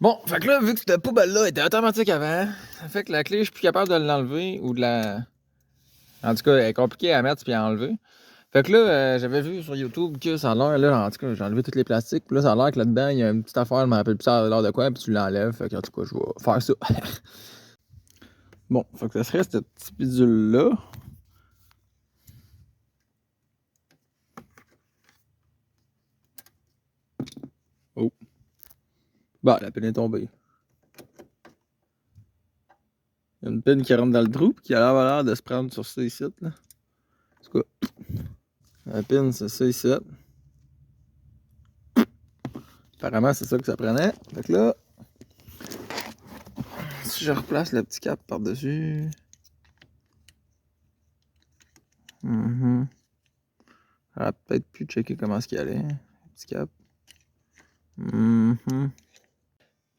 Bon, fait que là, vu que cette poubelle-là était automatique avant, ça fait que la clé, je suis plus capable de l'enlever ou de la. En tout cas, elle est compliquée à mettre puis à enlever. Fait que là, j'avais vu sur YouTube que ça a l'air, là, en tout cas, j'ai enlevé tous les plastiques, puis là, ça a l'air que là-dedans, il y a une petite affaire, je me rappelle plus ça a l'air de quoi, puis tu l'enlèves. Fait que, en tout cas, je vais faire ça. Bon, fait que ça serait cette petite bidule-là. Oh. Bah, la pine est tombée. Il y a une pine qui rentre dans le trou, puis qui a l'air de se prendre sur ça ici, là. En tout cas, la pine, c'est ça ici. Apparemment, c'est ça que ça prenait. Fait que là, si je replace le petit cap par-dessus. J'aurais peut-être pu checker comment est-ce qu'il allait. Petit cap.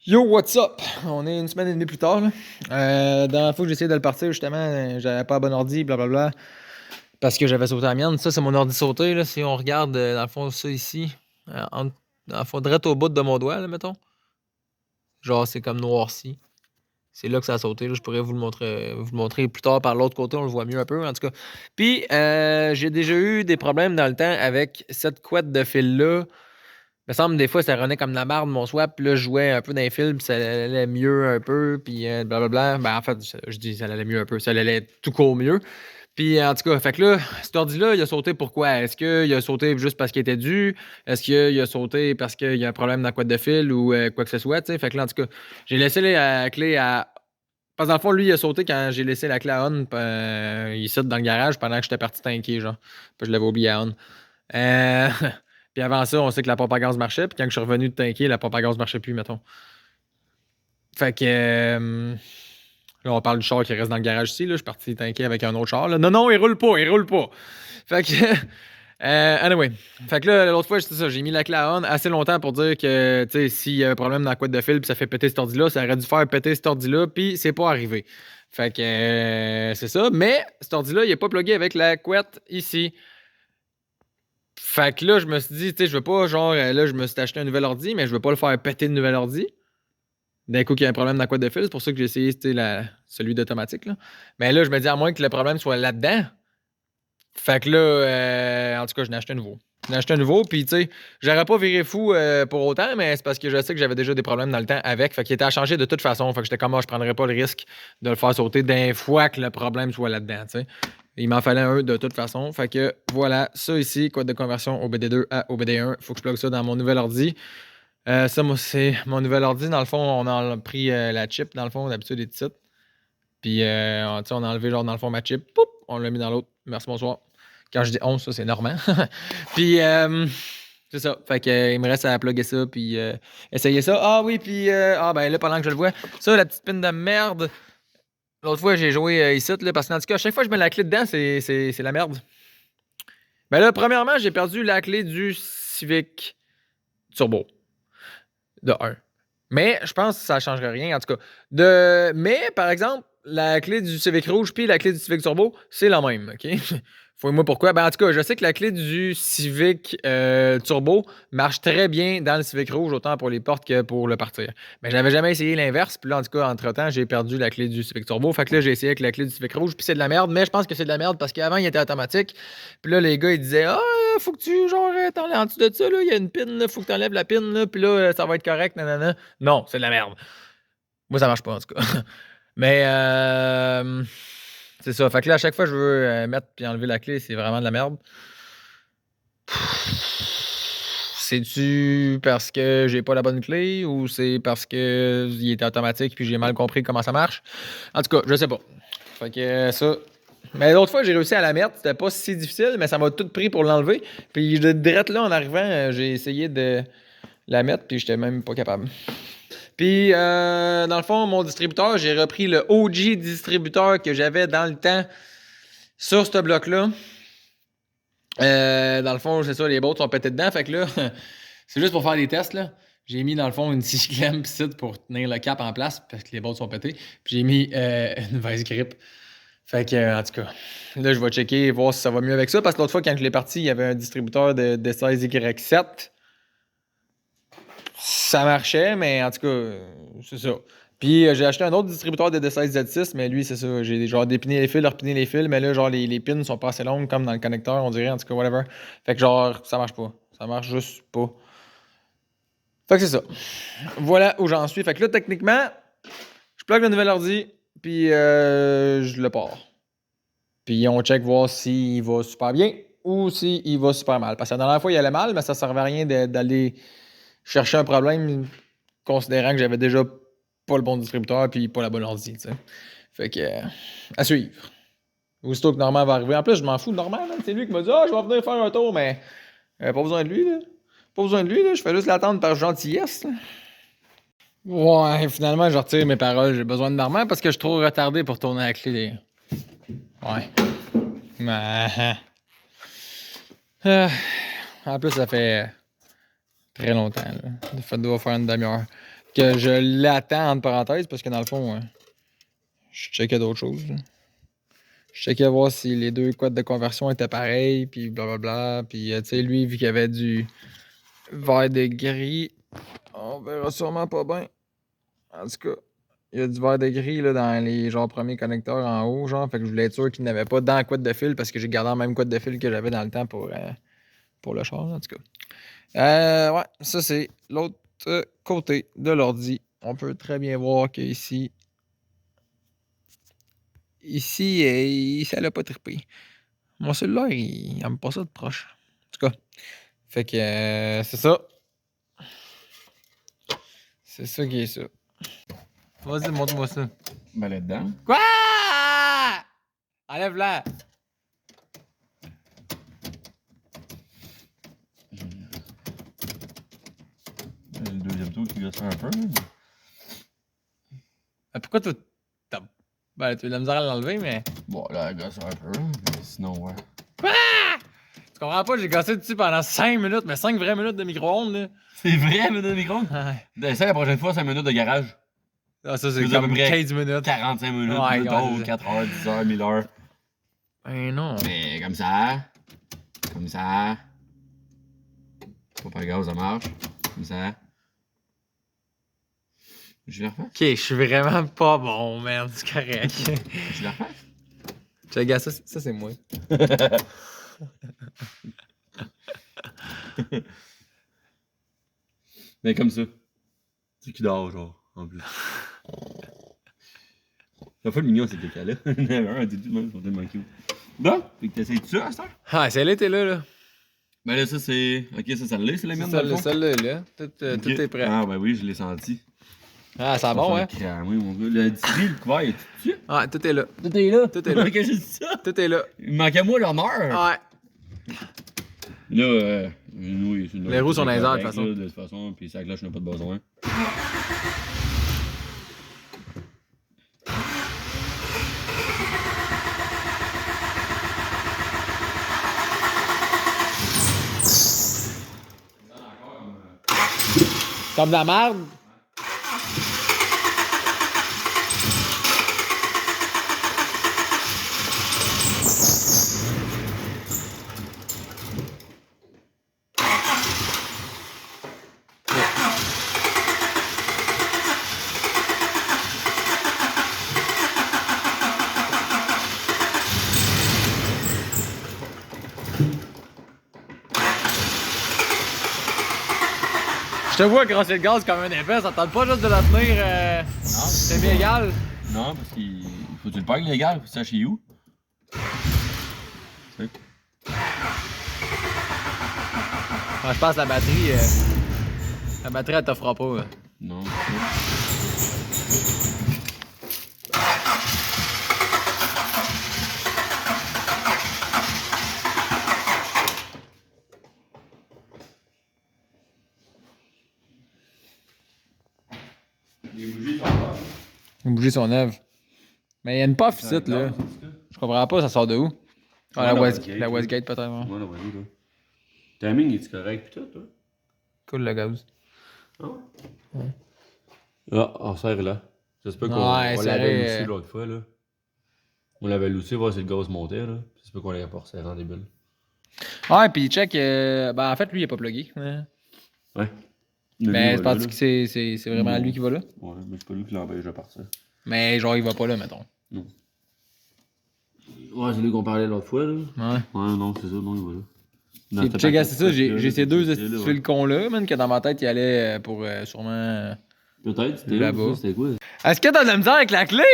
Yo, what's up? On est une semaine et demie plus tard, là. Dans la fois que j'ai essayé de le partir, justement, j'avais pas un bon ordi, blablabla. Parce que j'avais sauté la mienne. Ça, c'est mon ordi sauté, là. Si on regarde, dans le fond, ça ici, dans le fond, direct au bout de mon doigt, là, mettons. Genre, c'est comme noirci. C'est là que ça a sauté. Là. Je pourrais vous le montrer plus tard par l'autre côté. On le voit mieux un peu, en tout cas. Puis, j'ai déjà eu des problèmes dans le temps avec cette couette de fil-là. Il me semble des fois, ça revenait comme de la marde, mon swap. Puis là, je jouais un peu dans les fils, puis ça allait mieux un peu. Puis blablabla. Ben, en fait, je dis ça allait mieux un peu. Ça allait tout court mieux. Puis en tout cas, fait que là, cet ordi-là, il a sauté pourquoi? Est-ce qu'il a sauté juste parce qu'il était dû? Est-ce qu'il a sauté parce qu'il y a un problème dans la couette de fil ou quoi que ce soit? T'sais? Fait que là, en tout cas, j'ai laissé la clé à. Parce que dans le fond, lui, il a sauté quand j'ai laissé la clé à on. Il saute dans le garage pendant que j'étais parti tanker, genre. Puis je l'avais oublié à on. Euh, Puis avant ça, on sait que la pompe à gaz marchait. Puis quand je suis revenu de tanker, la pompe à gaz marchait plus, mettons. Fait que. Là, on parle du char qui reste dans le garage ici. Là. Je suis parti tanker avec un autre char. Là. Non, non, il roule pas, il roule pas. Fait que. Anyway. Fait que là, l'autre fois, c'est ça. J'ai mis la clé à on assez longtemps pour dire que, tu sais, s'il y a un problème dans la couette de fil puis ça fait péter cet ordi-là, ça aurait dû faire péter cet ordi-là, puis c'est pas arrivé. Fait que c'est ça. Mais cet ordi-là, il est pas plugué avec la couette ici. Fait que là, je me suis dit, tu sais, je veux pas, genre, là, je me suis acheté un nouvel ordi, mais je veux pas le faire péter le nouvel ordi. D'un coup, qu'il y a un problème dans la couette de fil, c'est pour ça que j'ai essayé, tu sais, celui d'automatique, là. Mais là, je me dis, à moins que le problème soit là-dedans. Fait que là, en tout cas, je n'ai acheté un nouveau. J'en ai acheté un nouveau, puis tu sais, j'aurais pas viré fou pour autant, mais c'est parce que je sais que j'avais déjà des problèmes dans le temps avec. Fait qu'il était à changer de toute façon. Fait que j'étais comme, moi, je prendrais pas le risque de le faire sauter d'un fois que le problème soit là-dedans, tu sais. Il m'en fallait un de toute façon. Fait que voilà, ça ici, code de conversion OBD2 à OBD1. Faut que je plug ça dans mon nouvel ordi. Ça, moi, c'est mon nouvel ordi. Dans le fond, on a pris la chip, dans le fond, d'habitude, les titres. Puis, tu sais, on a enlevé, genre, dans le fond, ma chip. Poup, on l'a mis dans l'autre. Merci, bonsoir. Quand je dis 11, ça, c'est normand. Puis, c'est ça. Fait que, il me reste à plugger ça, puis essayer ça. Ah oui, puis, ben là, pendant que je le vois, ça, la petite pine de merde. L'autre fois, j'ai joué ici, là, parce qu'en tout cas, à chaque fois que je mets la clé dedans, c'est la merde. Ben là, premièrement, j'ai perdu la clé du Civic Turbo. De 1. Mais je pense que ça ne changerait rien, en tout cas. Mais, par exemple, la clé du Civic Rouge puis la clé du Civic Turbo, c'est la même, OK? Fouille-moi pourquoi. Ben, en tout cas, je sais que la clé du Civic Turbo marche très bien dans le Civic Rouge, autant pour les portes que pour le partir. Mais j'avais jamais essayé l'inverse. Puis là, en tout cas, entre-temps, j'ai perdu la clé du Civic Turbo. Fait que là, j'ai essayé avec la clé du Civic Rouge, puis c'est de la merde. Mais je pense que c'est de la merde parce qu'avant, il était automatique. Puis là, les gars, ils disaient, ah, faut que tu, genre, t'enlèves en dessous de ça, là, il y a une pin, là, faut que t'enlèves la pin, là, puis là, ça va être correct, nanana. Non, c'est de la merde. Moi, ça marche pas, en tout cas. Mais, c'est ça. Fait que là, à chaque fois que je veux mettre puis enlever la clé, c'est vraiment de la merde. C'est-tu parce que j'ai pas la bonne clé ou c'est parce que il était automatique puis j'ai mal compris comment ça marche? En tout cas, je sais pas. Fait que ça. Mais l'autre fois, j'ai réussi à la mettre. C'était pas si difficile, mais ça m'a tout pris pour l'enlever. Puis direct là, en arrivant, j'ai essayé de la mettre puis j'étais même pas capable. Puis, dans le fond, mon distributeur, j'ai repris le OG distributeur que j'avais dans le temps sur ce bloc-là. Dans le fond, c'est ça, les bottes sont pétées dedans. Fait que là, c'est juste pour faire des tests, là. J'ai mis, dans le fond, une scie clem pour tenir le cap en place parce que les bottes sont pétées. Puis j'ai mis une vice grip. Fait que, en tout cas, là, je vais checker, voir si ça va mieux avec ça. Parce que l'autre fois, quand je l'ai parti, il y avait un distributeur de 16Y7. ça marchait, mais en tout cas, c'est ça. Puis j'ai acheté un autre distributeur de D16Z6, mais lui, c'est ça. J'ai genre dépiné les fils, repiné les fils, mais là, genre, les pins sont pas assez longues comme dans le connecteur, on dirait, en tout cas, whatever. Fait que genre, ça marche pas. Ça marche juste pas. Fait que c'est ça. Voilà où j'en suis. Fait que là, techniquement, je plug le nouvel ordi, puis je le pars. Puis on check voir s'il va super bien ou s'il va super mal. Parce que la dernière fois, il allait mal, mais ça servait à rien d'aller chercher un problème considérant que j'avais déjà pas le bon distributeur puis pas la bonne ordi, tu sais. Fait que, à suivre. Aussitôt que Normand va arriver. En plus, je m'en fous de Normand, là. C'est lui qui m'a dit « Ah, je vais venir faire un tour, mais pas besoin de lui, là. Pas besoin de lui, là. Je fais juste l'attendre par gentillesse, là. » Ouais, finalement, je retire mes paroles. J'ai besoin de Normand parce que je suis trop retardé pour tourner la clé. Ouais. Mais... en plus, ça fait très longtemps, là. Ça doit faire une demi-heure. Que je l'attends, entre parenthèses, parce que dans le fond, je checkais d'autres choses, là. Je checkais voir si les deux codes de conversion étaient pareils, puis blablabla. Puis, tu sais, lui, vu qu'il y avait du vert de gris, on verra sûrement pas bien. En tout cas, il y a du vert de gris là, dans les genre premiers connecteurs en haut, genre. Fait que je voulais être sûr qu'il n'avait pas dans la couette de fil parce que j'ai gardé le même couette de fil que j'avais dans le temps pour le char, en tout cas. Ouais, ça c'est l'autre côté de l'ordi. On peut très bien voir qu'ici, ça l'a pas trippé. Mon cellulaire, il aime pas ça de proche. En tout cas, fait que c'est ça. C'est ça qui est ça. Vas-y, montre-moi ça. Ben là-dedans. Quoi? Enlève-la! Le deuxième tour qui gosse un peu. Pourquoi toi, t'as... Ben, tu as de la misère à l'enlever, mais... Bon, là, elle gosse un peu, mais sinon, ouais. Quoi? Tu comprends pas, j'ai gossé dessus pendant 5 minutes, mais 5 vraies minutes de micro-ondes, là. C'est vrai, minute de micro? Ouais. Essaye la prochaine fois, 5 minutes de garage. Ah, ça, c'est à peu comme près 15 minutes. 45 minutes, Ouais, mettons, ouais, 4 heures, 10 heures, 1000 heures. Ben non. Mais comme ça. Comme ça. Pas par gaz, ça marche. Comme ça. Je vais refaire. Ok, je suis vraiment pas bon, merde, c'est correct. Je vais refaire. Check, gars, ça c'est moi. Mais comme ça. C'est qui dort, genre, en plus. La fois, le mignon, c'est quelqu'un là. Il y en avait un, t'es tout le monde, ils sont tellement cute. Bon, fait que t'essayes ça à cette heure? Ah, celle-là, t'es là, là. Ben là, ça, c'est. Ok, ça l'est, c'est la mienne, dans le fond? Celle-là, là. Tout Ok. est prêt. Ah, ben oui, je l'ai senti. Ah, ça va bon, hein? Oui, mon gars. Le distribué, le couvert, il est tout dessus. Ah, tout est là. Tout est là. Tout est là. Ok, j'ai dit ça. Tout est là. Il manquait à moi l'honneur. Ouais. Là, oui, c'est Les roues sont dans les airs, de toute façon. De toute façon, puis ça cloche, n'a pas de besoin. Comme de la merde. Je te vois grosser le gaz comme un épais, ça tente pas juste de la tenir. Non. C'est bien égal. Non, parce qu'il faut que tu le payes légal, faut que tu saches chez où. Tu sais. Ouais, je pense que la batterie. La batterie, elle t'offrira pas. Non. Les bougies sont là. Les bougies sont neuves. Mais il y a une puff ici, là. Je comprends pas, ça sort de où? Ah, la Westgate, peut-être. Ouais. Ouais, vas-y, là. Timing, est-tu correct, pis tout, toi? Cool, le gaz. Ah ouais? Ah, on serre là. J'espère qu'on Ouais, on c'est l'avait vrai, loussé l'autre fois, là. On l'avait loussé, voir si le gaz montait, là. J'espère qu'on l'avait pas resserré en débile. Ouais, pis check. Ben, en fait, lui, il est pas plugué. Ouais. Ouais. Mais penses-tu que c'est vraiment Non. lui qui va là? Ouais, mais c'est pas lui qui l'empêche de partir. Mais genre, il va pas là, mettons. Non. Ouais, c'est lui qu'on parlait l'autre fois, là. Ouais. Ouais, non, c'est ça, non, il va là. C'est ça, j'ai ces deux le con là, man, que dans ma tête, il allait pour sûrement. Peut-être, c'était là-bas. C'était quoi? Est-ce que t'as de la misère avec la clé?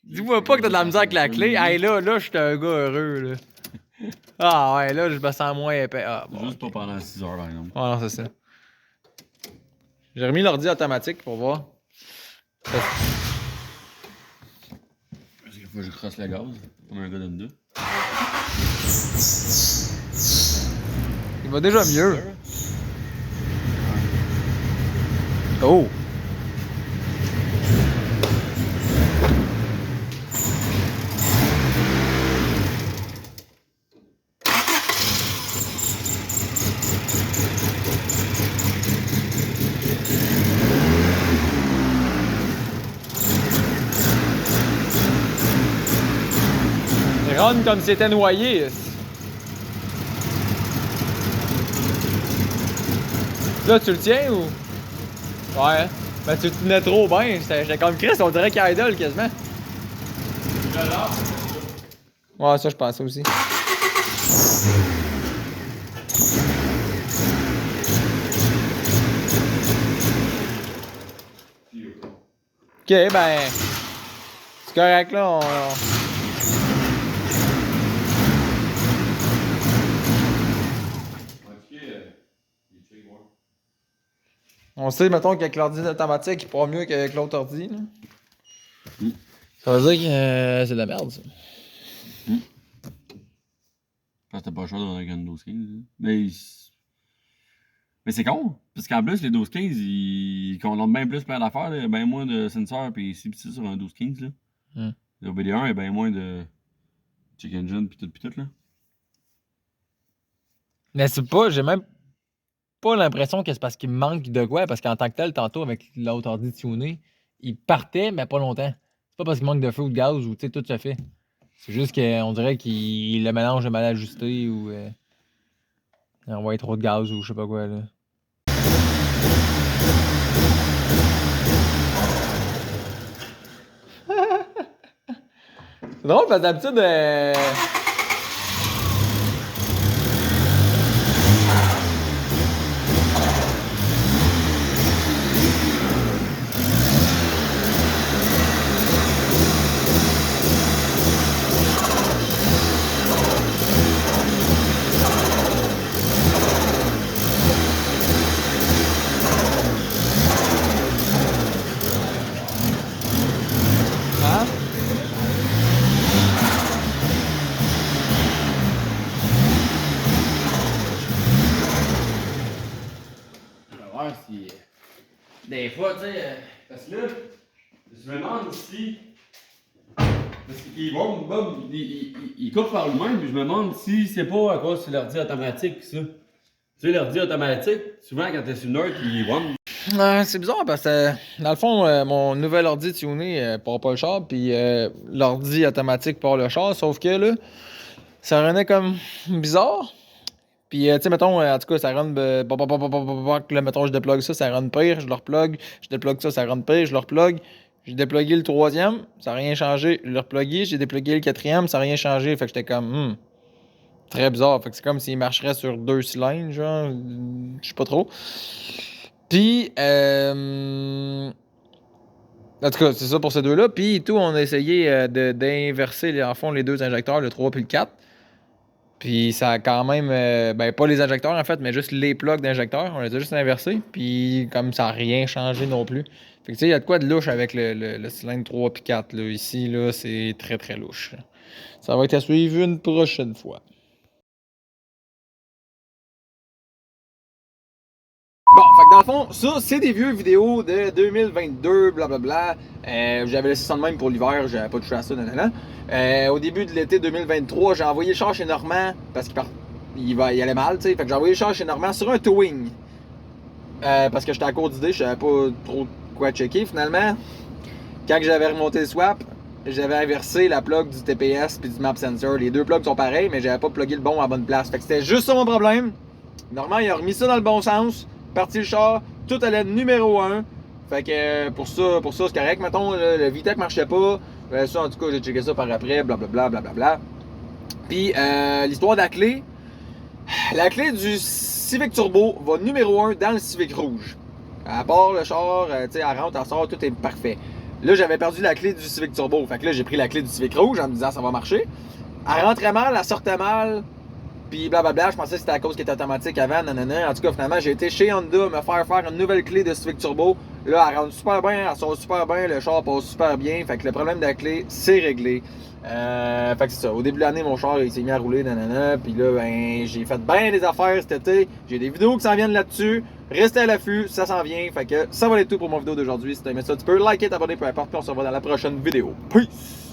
Dis-moi pas que t'as de la misère avec la clé. Hey, là, je suis un gars heureux, là. Ah ouais, là, je me sens moins épais. Ah, bon, Juste pas pendant 6 heures, par exemple. Ah non, c'est ça. J'ai remis l'ordi automatique pour voir. Parce qu'il faut que je crosse le gaz, comme un gars de deux. Il va déjà mieux. Oh! Il rentre comme si c'était noyé. Là, tu le tiens ou? Ouais. Ben, tu le tenais trop bien. J'étais comme Chris, on dirait qu'il idle quasiment. Ouais, ça, je pensais aussi. Ok, ben. C'est correct, là. On sait, mettons, qu'avec l'ordi automatique, il pourra mieux qu'avec l'autre ordi. Là. Ça veut dire que c'est de la merde, ça. Parce que t'as pas le choix d'avoir un 1215. Mais c'est con, parce qu'en plus, les 1215, ils condensent bien plus plein d'affaires, il y a bien moins de sensors pis ci pis ça sur un 1215, là. Le BD1, il y a bien moins de check engine pis tout, là. Mais c'est pas, j'ai même pas l'impression que c'est parce qu'il me manque de quoi, parce qu'en tant que tel, tantôt, avec l'autre ordi tuné, il partait, mais pas longtemps. C'est pas parce qu'il manque de feu ou de gaz ou, tu sais, tout se fait. C'est juste qu'on dirait qu'il le mélange est mal ajusté ou il envoie trop de gaz ou je sais pas quoi, là. C'est drôle parce que d'habitude. Hein? Ouais, si. Des fois, tu sais, parce que là, je me demande si. Parce qu'il il coupe par lui-même, puis je me demande si c'est pas à cause de l'ordi automatique, ça. Tu sais, l'ordi automatique, souvent quand t'es sur une heure, il one. C'est bizarre parce que dans le fond, mon nouvel ordi tuné part pas le char, puis l'ordi automatique part le char, sauf que là, ça renaît comme bizarre. Puis, tu sais, mettons, en tout cas, ça run. Là, mettons, je déplogue ça, ça run pire, je le replogue. Je déplogue ça, ça run pire, je le replogue. J'ai déplogué le troisième, ça n'a rien changé. Je l'ai replogué, j'ai déplogué le quatrième, ça n'a rien changé. Fait que j'étais comme, très bizarre. Fait que c'est comme s'il marcherait sur 2 cylindres, genre. Je sais pas trop. Puis, en tout cas, c'est ça pour ces deux-là. Puis, tout, on a essayé d'inverser, en fond, les deux injecteurs, le 3 puis le 4. Puis ça a quand même, ben pas les injecteurs en fait, mais juste les plugs d'injecteurs, on les a juste inversés, puis comme ça n'a rien changé non plus. Fait que tu sais, il y a de quoi de louche avec le cylindre 3 puis 4, là. Ici, là, c'est très très louche. Ça va être à suivre une prochaine fois. Bon, fait que dans le fond, ça, c'est des vieux vidéos de 2022, blablabla. J'avais laissé ça de même pour l'hiver, j'avais pas touché à ça, nanana. Au début de l'été 2023, j'ai envoyé le char chez Normand parce qu'il allait mal, tu sais. Fait que j'ai envoyé le char chez Normand sur un towing. Parce que j'étais à court d'idées, je savais pas trop quoi checker. Finalement, quand j'avais remonté le swap, j'avais inversé la plug du TPS puis du map sensor. Les deux plugs sont pareils, mais j'avais pas plugué le bon à la bonne place. Fait que c'était juste ça mon problème. Normand, il a remis ça dans le bon sens. Parti le char, tout allait numéro 1. Fait que pour ça c'est correct. Mettons, le VTEC marchait pas. Ça, en tout cas, j'ai checké ça par après, blablabla, blablabla. Puis, l'histoire de la clé. La clé du Civic Turbo va numéro 1 dans le Civic Rouge. À part le char, tu sais, elle rentre, elle sort, tout est parfait. Là, j'avais perdu la clé du Civic Turbo. Fait que là, j'ai pris la clé du Civic Rouge en me disant ça va marcher. Elle rentrait mal, elle sortait mal. Puis blablabla, je pensais que c'était à cause qu'elle était automatique avant, nanana. En tout cas, finalement, j'ai été chez Honda me faire une nouvelle clé de Civic Turbo. Là, elle rentre super bien, elle sort super bien, le char passe super bien. Fait que le problème de la clé, c'est réglé. Fait que c'est ça. Au début de l'année, mon char, il s'est mis à rouler, nanana. Puis là, ben, j'ai fait bien des affaires cet été. J'ai des vidéos qui s'en viennent là-dessus. Restez à l'affût, ça s'en vient. Fait que ça va être tout pour mon vidéo d'aujourd'hui. Si t'as aimé ça, tu peux liker, t'abonner, peu importe. Puis on se revoit dans la prochaine vidéo. Peace!